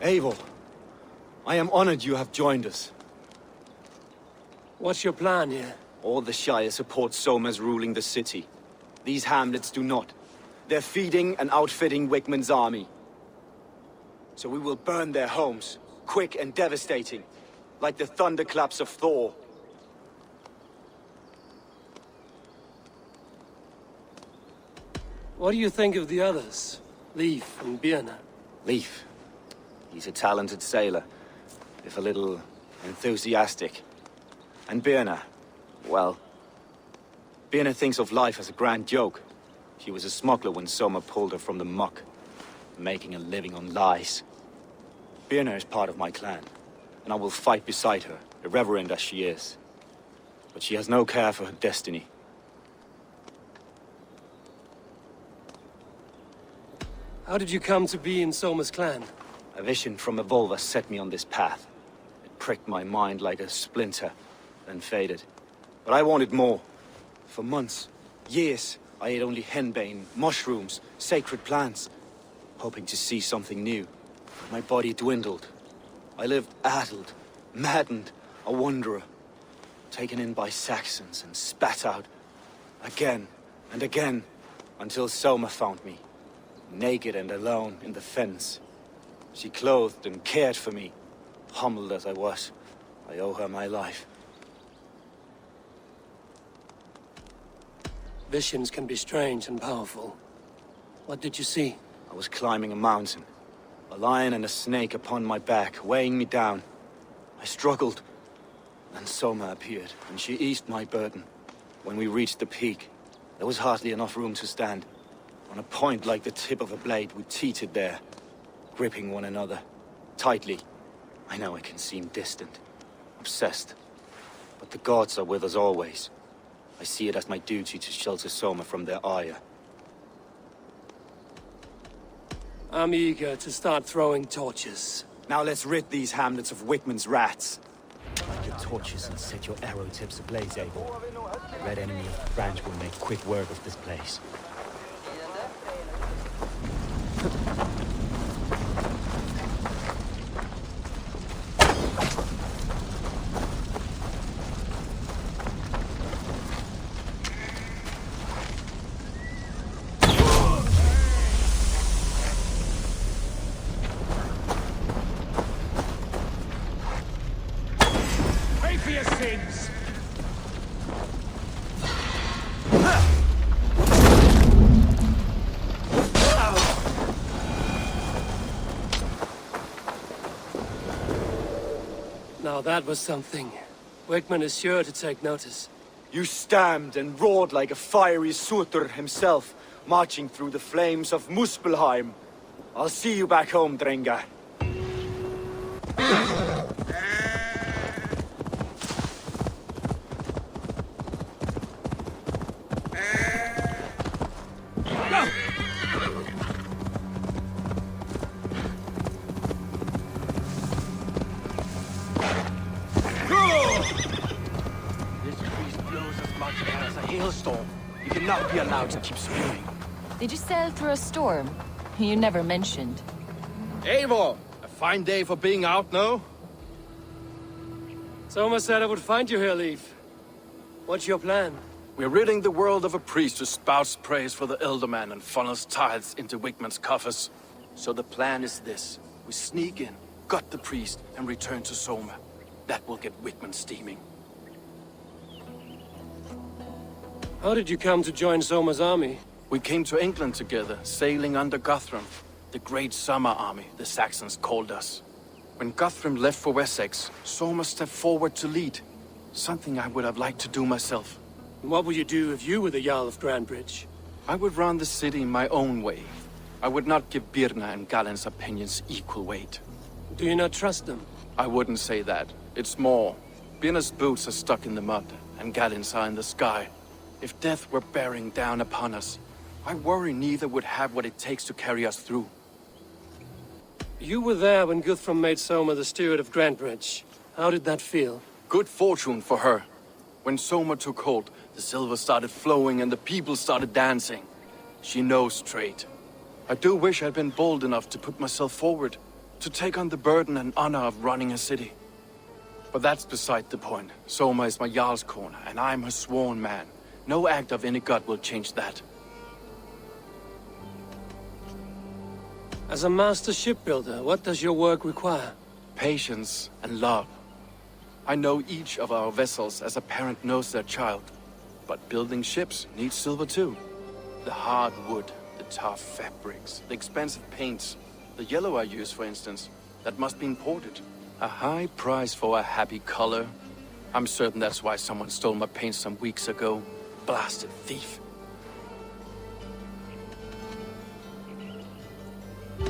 Eivor, I am honored you have joined us. What's your plan here? All the Shire support Soma's ruling the city. These hamlets do not. They're feeding and outfitting Wigmund's army. So we will burn their homes, quick and devastating, like the thunderclaps of Thor. What do you think of the others? Leif and Birna? Leif. He's a talented sailor, if a little enthusiastic. And Birna, well... Birna thinks of life as a grand joke. She was a smuggler when Soma pulled her from the muck, making a living on lies. Birna is part of my clan, and I will fight beside her, irreverent as she is. But she has no care for her destiny. How did you come to be in Soma's clan? A vision from a Volva set me on this path. It pricked my mind like a splinter, then faded. But I wanted more. For months, years, I ate only henbane, mushrooms, sacred plants, hoping to see something new. My body dwindled. I lived addled, maddened, a wanderer, taken in by Saxons and spat out again and again, until Soma found me, naked and alone in the fens. She clothed and cared for me. Humbled as I was, I owe her my life. Visions can be strange and powerful. What did you see? I was climbing a mountain. A lion and a snake upon my back, weighing me down. I struggled. Then Soma appeared, and she eased my burden. When we reached the peak, there was hardly enough room to stand. On a point like the tip of a blade, we teetered there, gripping one another, tightly. I know it can seem distant, obsessed, but the gods are with us always. I see it as my duty to shelter Soma from their ire. I'm eager to start throwing torches. Now let's rid these hamlets of Wigmund's rats. Take your torches and set your arrow tips ablaze, Eivor. The red enemy of the branch will make quick work of this place. Now that was something. Wigmund is sure to take notice. You stamped and roared like a fiery Surtur himself, marching through the flames of Muspelheim. I'll see you back home, Drenga. Hailstorm. You cannot be allowed to keep spewing. Did you sail through a storm? You never mentioned. Eivor! A fine day for being out, no? Soma said I would find you here, Leif. What's your plan? We're ridding the world of a priest who spouts praise for the Elderman and funnels tithes into Wigmund's coffers. So the plan is this. We sneak in, gut the priest, and return to Soma. That will get Wigmund steaming. How did you come to join Soma's army? We came to England together, sailing under Guthrum. The great summer army, the Saxons called us. When Guthrum left for Wessex, Soma stepped forward to lead. Something I would have liked to do myself. And what would you do if you were the Jarl of Grandbridge? I would run the city my own way. I would not give Birna and Galen's opinions equal weight. Do you not trust them? I wouldn't say that. It's more. Birna's boots are stuck in the mud, and Galen's are in the sky. If death were bearing down upon us, I worry neither would have what it takes to carry us through. You were there when Guthrum made Soma the steward of Grandbridge. How did that feel? Good fortune for her. When Soma took hold, the silver started flowing and the people started dancing. She knows trade. I do wish I'd been bold enough to put myself forward. to take on the burden and honor of running a city. But that's beside the point. Soma is my Jarl's corner, and I'm her sworn man. No act of any god will change that. As a master shipbuilder, what does your work require? Patience and love. I know each of our vessels as a parent knows their child. But building ships needs silver too. The hard wood, the tough fabrics, the expensive paints. The yellow I use, for instance, that must be imported. A high price for a happy color. I'm certain that's why someone stole my paint some weeks ago. Blasted thief.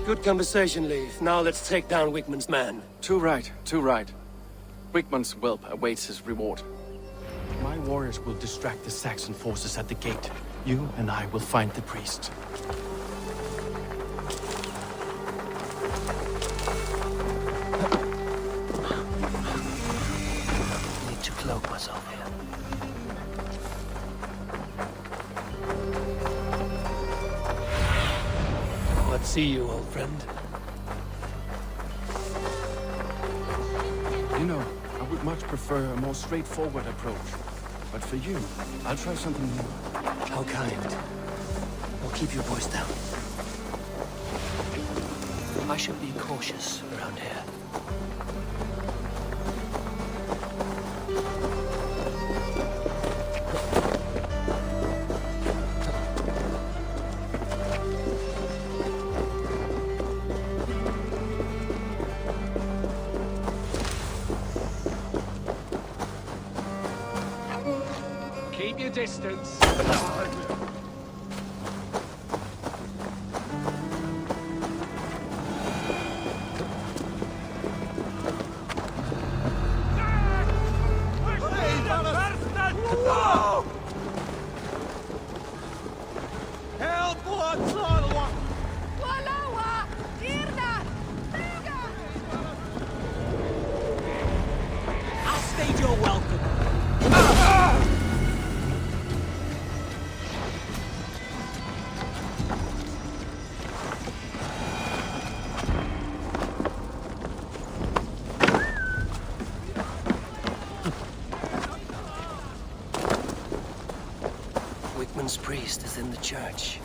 Good conversation, Leif. Now let's take down Wigmund's man. Too right, too right. Wigmund's whelp awaits his reward. My warriors will distract the Saxon forces at the gate. You and I will find the priest. I need to cloak myself here. What see you, old friend? You know, I would much prefer a more straightforward approach. But for you, I'll try something new. How kind. Well, keep your voice down. I should be cautious around here. Keep your distance. I'll stage your welcome. Wigmund's priest is in the church.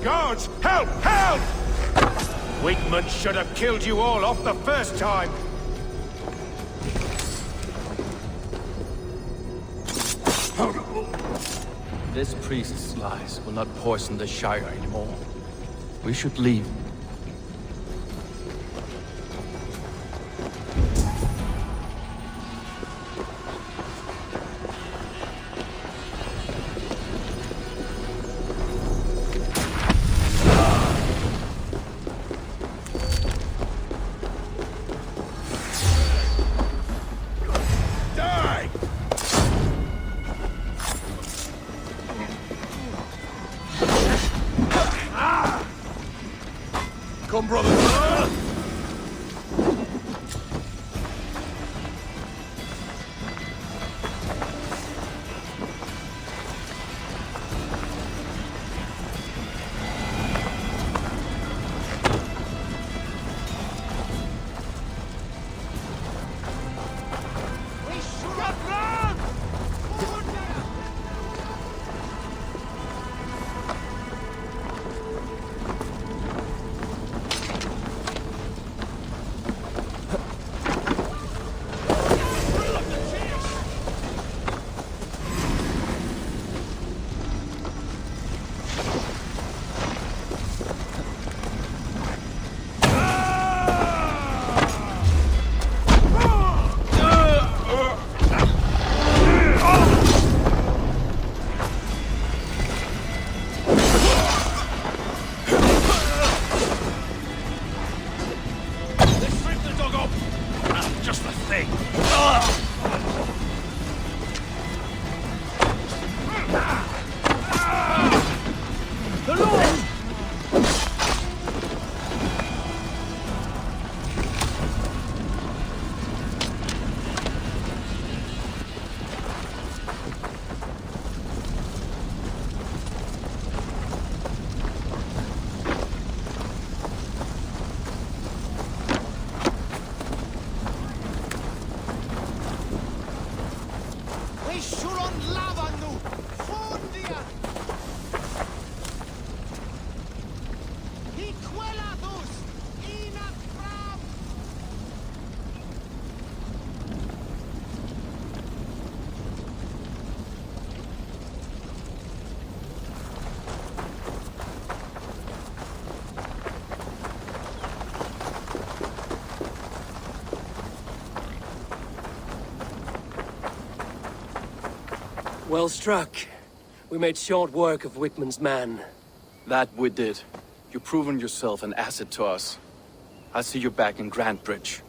Guards! Help! Help! Wigmund should have killed you all off the first time! This priest's lies will not poison the Shire anymore. We should leave. Die! Come, brother! Well struck. We made short work of Wigmund's man. That we did. You've proven yourself an asset to us. I'll see you back in Grantbridge.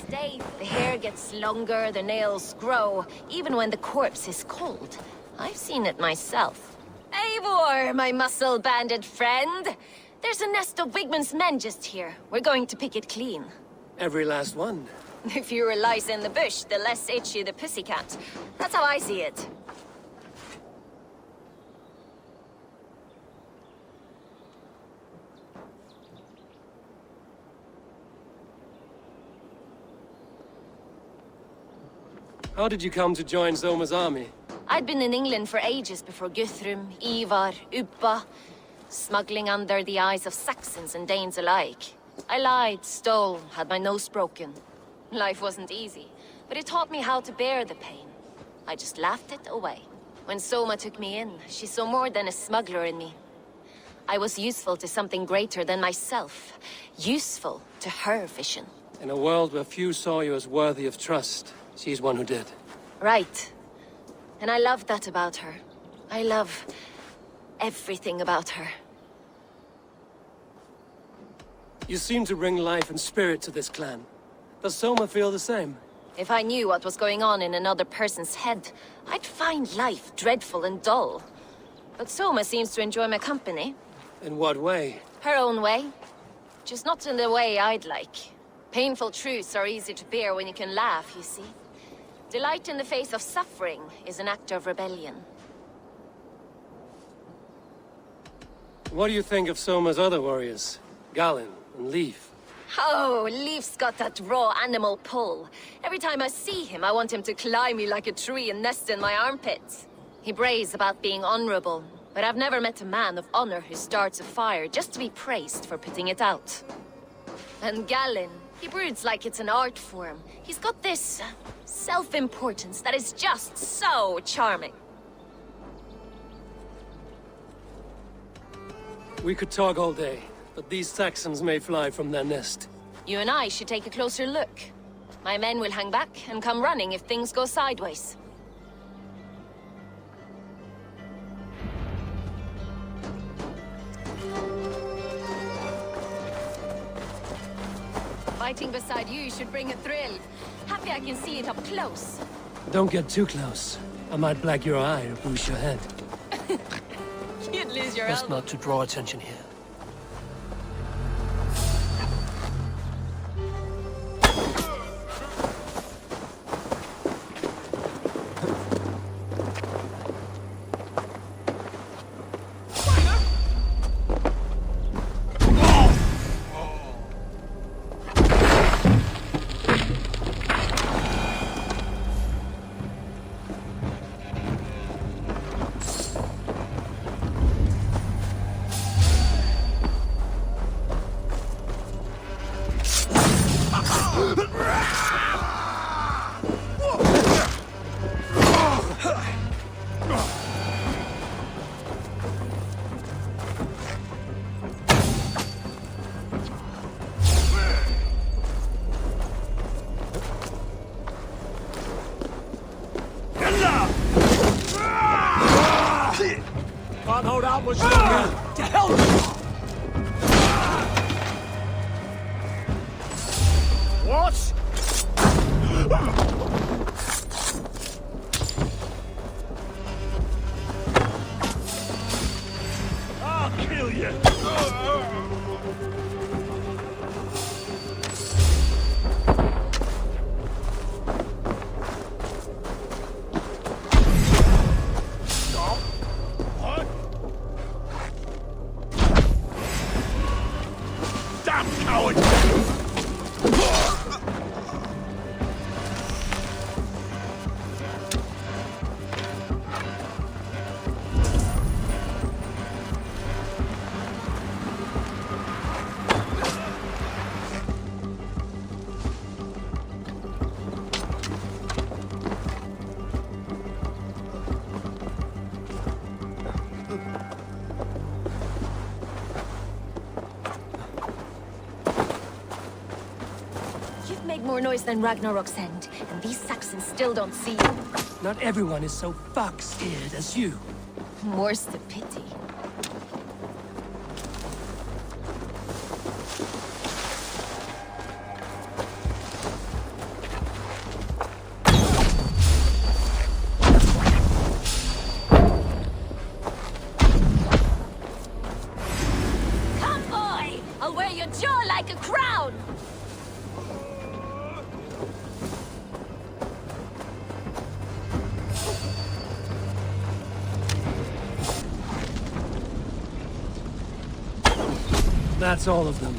Stay. The hair gets longer, the nails grow, even when the corpse is cold. I've seen it myself. Eivor, my muscle-banded friend! There's a nest of Wigmund's men just here. We're going to pick it clean. Every last one. The fewer lice in the bush, the less itchy the pussycat. That's how I see it. How did you come to join Soma's army? I'd been in England for ages before Guthrum, Ivar, Ubba, smuggling under the eyes of Saxons and Danes alike. I lied, stole, had my nose broken. Life wasn't easy, but it taught me how to bear the pain. I just laughed it away. When Soma took me in, she saw more than a smuggler in me. I was useful to something greater than myself. Useful to her vision. In a world where few saw you as worthy of trust, she's one who did. Right. And I love that about her. I love everything about her. You seem to bring life and spirit to this clan. Does Soma feel the same? If I knew what was going on in another person's head, I'd find life dreadful and dull. But Soma seems to enjoy my company. In what way? Her own way. Just not in the way I'd like. Painful truths are easy to bear when you can laugh, you see. Delight in the face of suffering is an act of rebellion. What do you think of Soma's other warriors? Galinn and Leif? Oh, Leif's got that raw animal pull. Every time I see him, I want him to climb me like a tree and nest in my armpits. He brays about being honorable, but I've never met a man of honor who starts a fire just to be praised for putting it out. And Galinn, he broods like it's an art form. He's got this self-importance that is just so charming. We could talk all day, but these Saxons may fly from their nest. You and I should take a closer look. My men will hang back and come running if things go sideways. Fighting beside you should bring a thrill. Happy I can see it up close. Don't get too close. I might black your eye or bruise your head. You'd lose your Best elbow. not to draw attention here. Can't hold out much longer. To hell with you! What? I'll kill you! What? Damn coward! Make more noise than Ragnarok's end, and these Saxons still don't see you. Not everyone is so fuck-scared as you. More's the pity. Come, boy! I'll wear your jaw like a crown! That's all of them.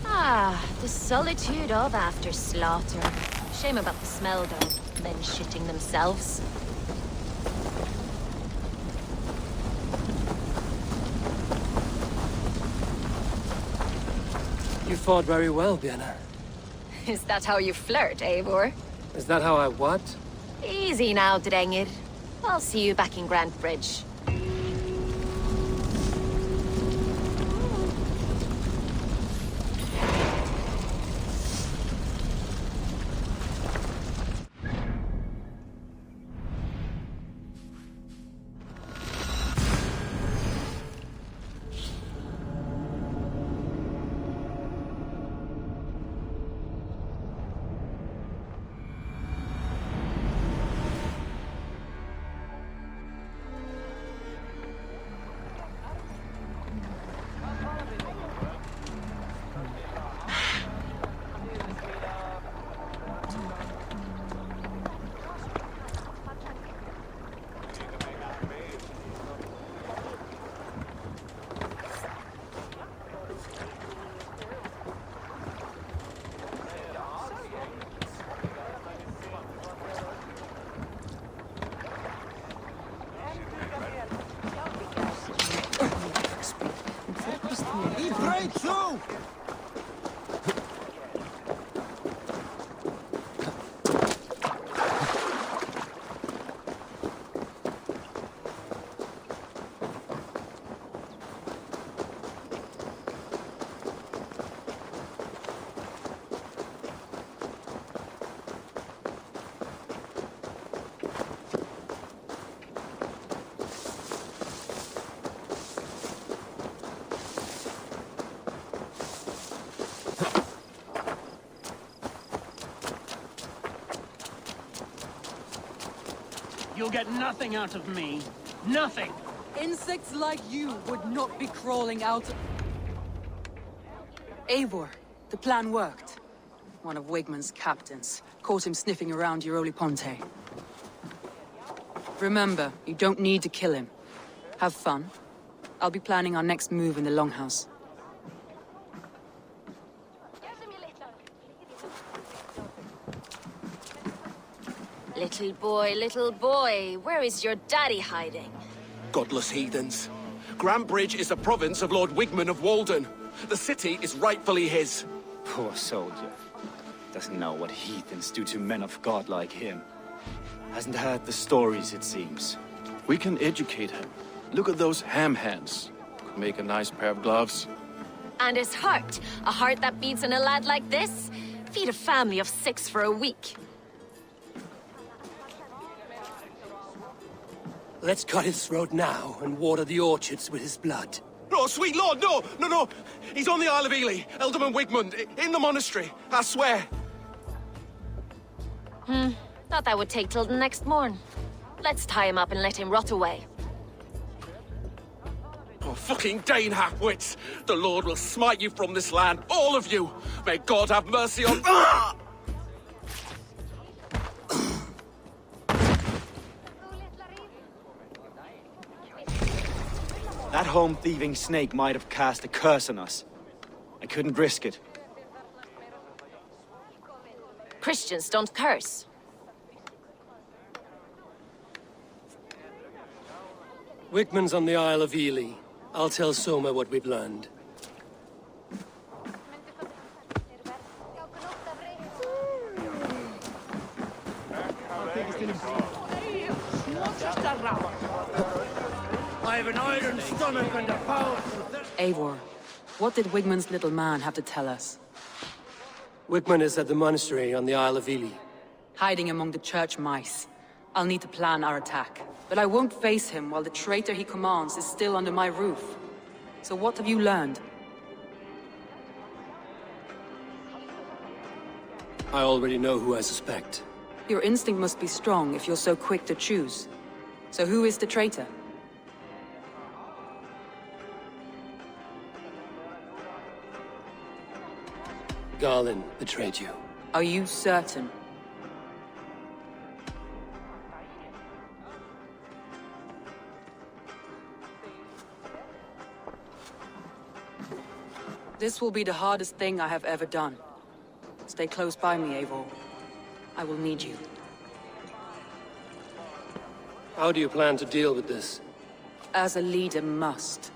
Ah, the solitude of after slaughter. Shame about the smell, though. Men shitting themselves. You fought very well, Björna. Is that how you flirt, Eivor? Is that how I what? Easy now, Drengir. I'll see you back in Grand Bridge. You'll get nothing out of me. Nothing! Insects like you would not be crawling out. Eivor, the plan worked. One of Wigmund's captains caught him sniffing around Euroli Ponte. Remember, you don't need to kill him. Have fun. I'll be planning our next move in the Longhouse. Little boy, where is your daddy hiding? Godless heathens. Grand Bridge is a province of Lord Wigmund of Walden. The city is rightfully his. Poor soldier. Doesn't know what heathens do to men of God like him. Hasn't heard the stories, it seems. We can educate him. Look at those ham hands. Could make a nice pair of gloves. And his heart, a heart that beats in a lad like this? Feed a family of 6 for a week. Let's cut his throat now and water the orchards with his blood. No, sweet lord, no, no, no. He's on the Isle of Ely, Ealdorman Wigmund, in the monastery, I swear. Thought that would take till the next morn. Let's tie him up and let him rot away. Oh, fucking Dane half-wits. The Lord will smite you from this land, all of you. May God have mercy on... That home-thieving snake might have cast a curse on us. I couldn't risk it. Christians don't curse. Wigmund's on the Isle of Ely. I'll tell Soma what we've learned. I have an iron stomach and a power. Eivor, what did Wigmund's little man have to tell us? Wigmund is at the monastery on the Isle of Ely. Hiding among the church mice. I'll need to plan our attack. But I won't face him while the traitor he commands is still under my roof. So what have you learned? I already know who I suspect. Your instinct must be strong if you're so quick to choose. So who is the traitor? Garlin betrayed you. Are you certain? This will be the hardest thing I have ever done. Stay close by me, Eivor. I will need you. How do you plan to deal with this? As a leader must.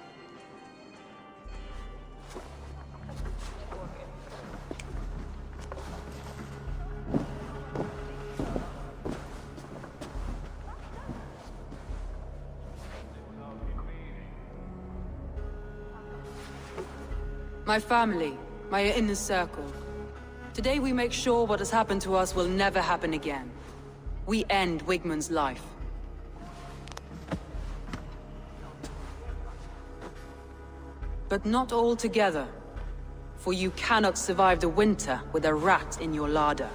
My family, my inner circle. Today we make sure what has happened to us will never happen again. We end Wigmund's life. But not all together. For you cannot survive the winter with a rat in your larder.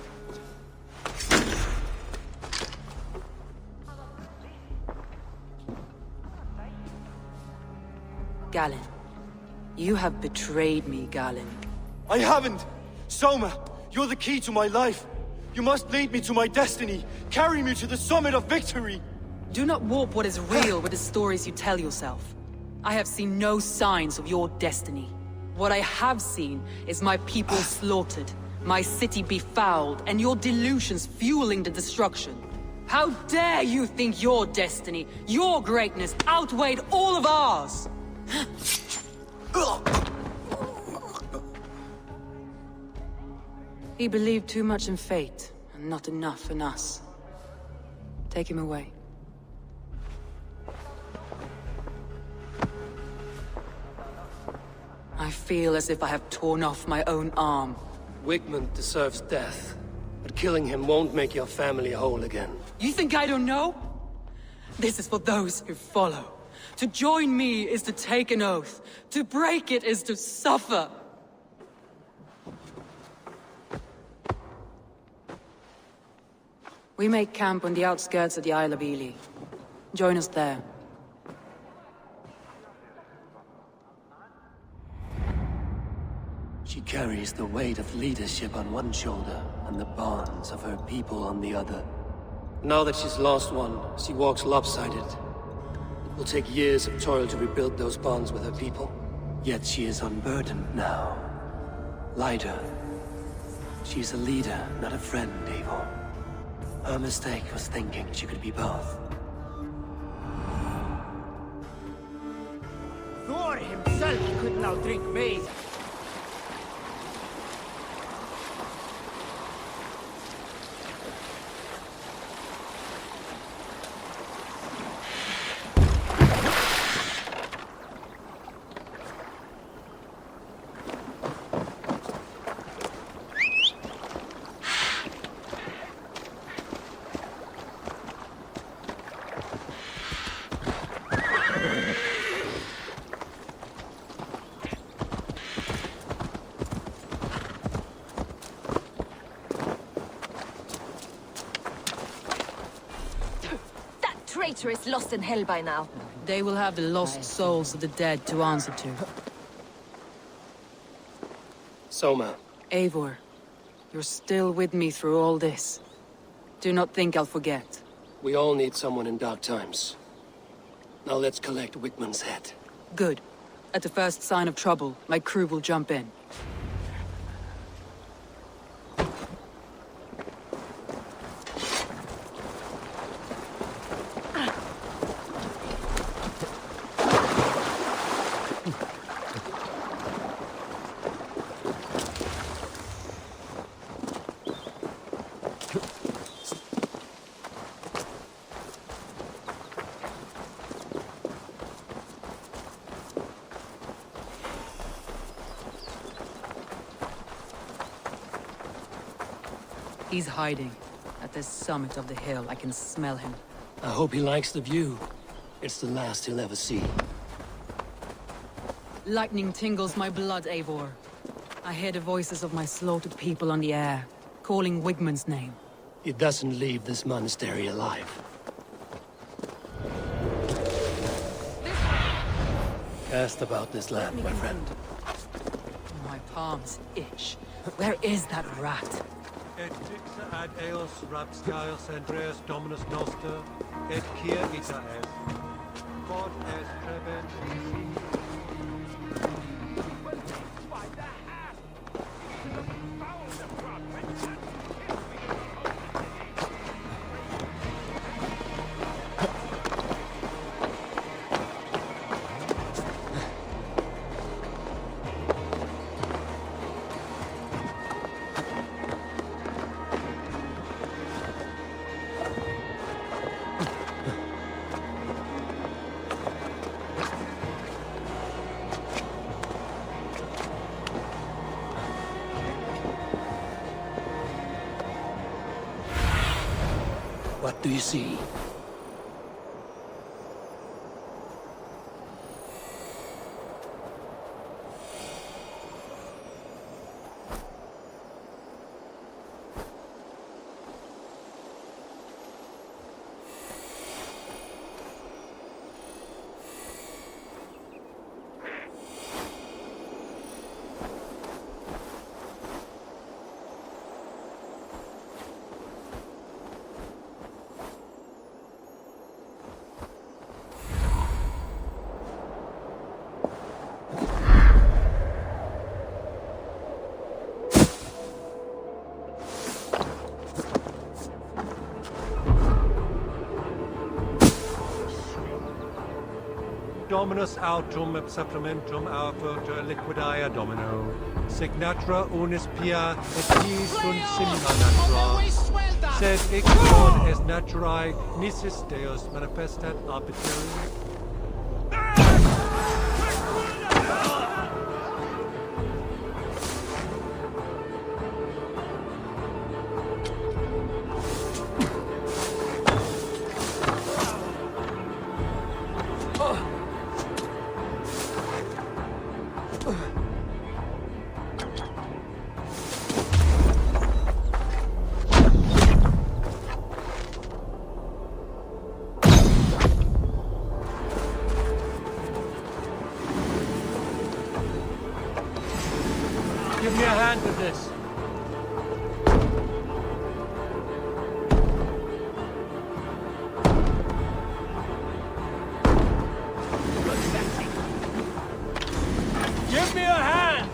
Galinn. You have betrayed me, Galinn. I haven't! Soma, you're the key to my life. You must lead me to my destiny. Carry me to the summit of victory. Do not warp what is real with the stories you tell yourself. I have seen no signs of your destiny. What I have seen is my people slaughtered, my city befouled, and your delusions fueling the destruction. How dare you think your destiny, your greatness, outweighed all of ours? He believed too much in fate, and not enough in us. Take him away. I feel as if I have torn off my own arm. Wigmund deserves death, but killing him won't make your family whole again. You think I don't know? This is for those who follow. To join me is to take an oath. To break it is to suffer. We make camp on the outskirts of the Isle of Ely. Join us there. She carries the weight of leadership on one shoulder and the bonds of her people on the other. Now that she's lost one, she walks lopsided. It will take years of toil to rebuild those bonds with her people. Yet she is unburdened now. Lighter. She's a leader, not a friend, Eivor. Her mistake was thinking she could be both. Thor himself could now drink maize. Traitor is lost in hell by now. They will have the lost souls of the dead to answer to. Soma. Eivor, you're still with me through all this. Do not think I'll forget. We all need someone in dark times. Now let's collect Wigmund's head. Good. At the first sign of trouble, my crew will jump in. He's hiding. At the summit of the hill, I can smell him. I hope he likes the view. It's the last he'll ever see. Lightning tingles my blood, Eivor. I hear the voices of my slaughtered people on the air, calling Wigmund's name. He doesn't leave this monastery alive. Cast about this land, my friend. My palms itch. Where is that rat? Et dixa ad eos rapscaios Andreas Dominus Noster, et kia ita est. Quod est trebent What do you see? Dominus autum et supplementum aufertur liquidia domino. Signatra unis pia et pis sunt simila natura. Sed ic quod est naturae nisis Deus manifestat arbitrarium. Give me a hand with this. Give me a hand!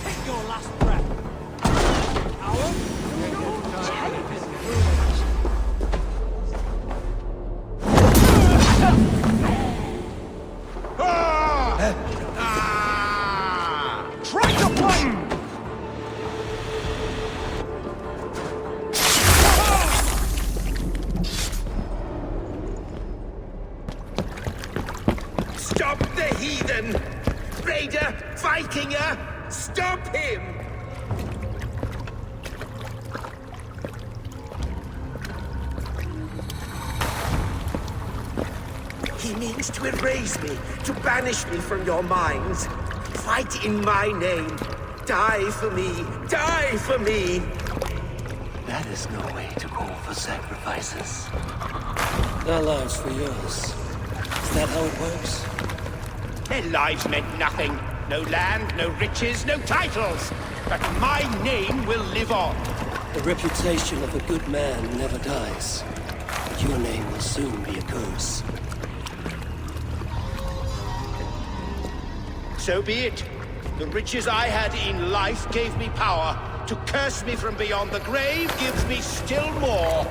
Take your last breath. Coward! Traitor! Stop the heathen! Raider! Vikinger! Stop him! He means to erase me, to banish me from your minds. Fight in my name. Die for me! Die for me! That is no way to call for sacrifices. Their lives for yours. Is that how it works? Their lives meant nothing. No land, no riches, no titles. But my name will live on. The reputation of a good man never dies. But your name will soon be a curse. So be it. The riches I had in life gave me power. To curse me from beyond the grave gives me still more.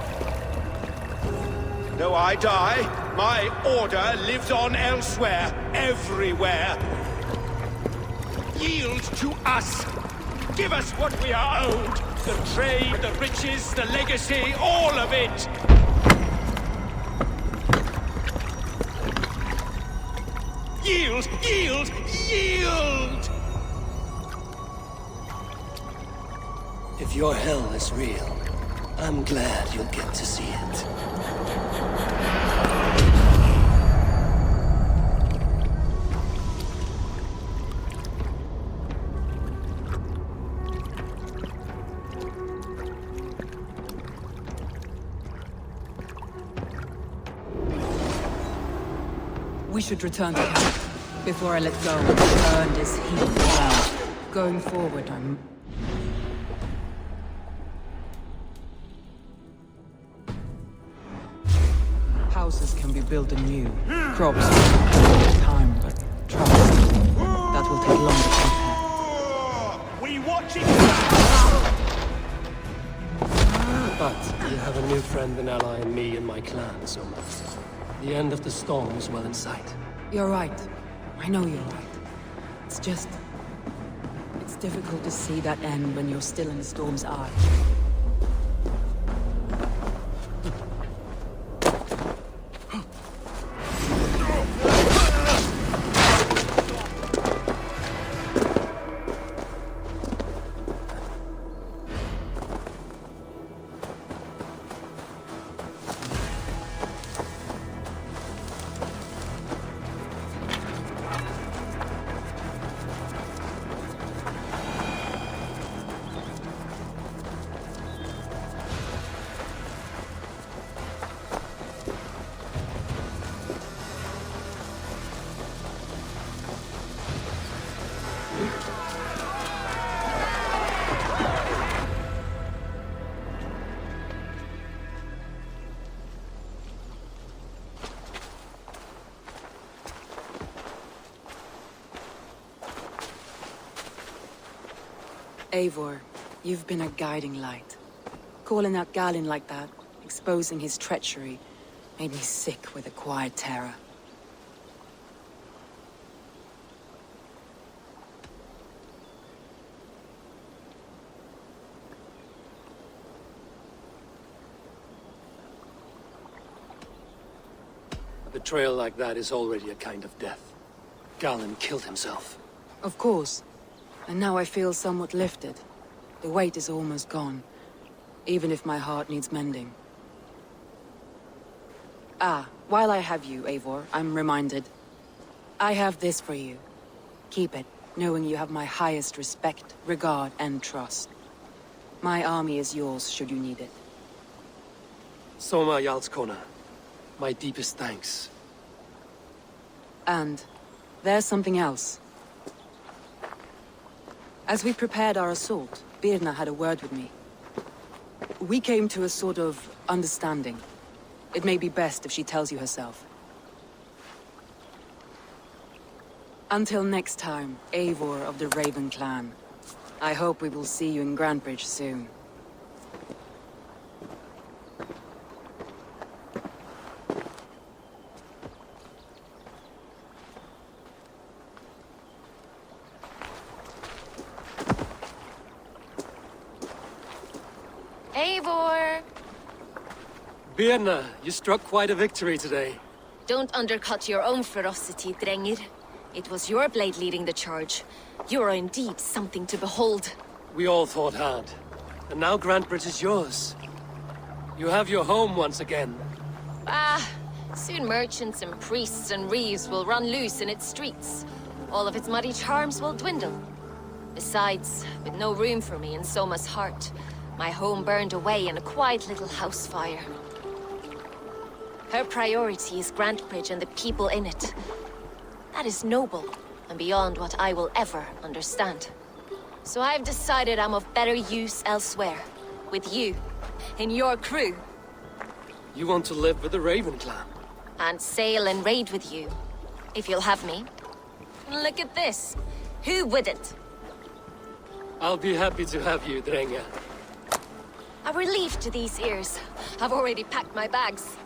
Though I die, my order lives on elsewhere, everywhere. Yield to us. Give us what we are owed. The trade, the riches, the legacy, all of it. Yield! Yield! Yield! If your hell is real, I'm glad you'll get to see it. We should return to camp. Before I let go, burn this heat ground. Going forward, I'm... Houses can be built anew. Crops will take time, but trust. That will take longer to repair. We watch it! But you have a new friend and ally in me and my clan, Soma. The end of the storm is well in sight. You're right. I know you're right. It's just... it's difficult to see that end when you're still in the storm's eye. Eivor, you've been a guiding light. Calling out Galinn like that, exposing his treachery, made me sick with a quiet terror. A betrayal like that is already a kind of death. Galinn killed himself. Of course. And now I feel somewhat lifted. The weight is almost gone, even if my heart needs mending. Ah, while I have you, Eivor, I'm reminded. I have this for you. Keep it, knowing you have my highest respect, regard, and trust. My army is yours, should you need it. Soma Jarlskona, my deepest thanks. And there's something else. As we prepared our assault, Birna had a word with me. We came to a sort of understanding. It may be best if she tells you herself. Until next time, Eivor of the Raven Clan. I hope we will see you in Grantebridge soon. Eivor! Birna, you struck quite a victory today. Don't undercut your own ferocity, Drengir. It was your blade leading the charge. You are indeed something to behold. We all fought hard. And now Grantebridge is yours. You have your home once again. Ah, soon merchants and priests and reeves will run loose in its streets. All of its muddy charms will dwindle. Besides, with no room for me in Soma's heart, my home burned away in a quiet little house fire. Her priority is Grantebridge and the people in it. That is noble, and beyond what I will ever understand. So I've decided I'm of better use elsewhere. With you, in your crew. You want to live with the Raven Clan? And sail and raid with you, if you'll have me. Look at this. Who wouldn't? I'll be happy to have you, Drengir. A relief to these ears. I've already packed my bags.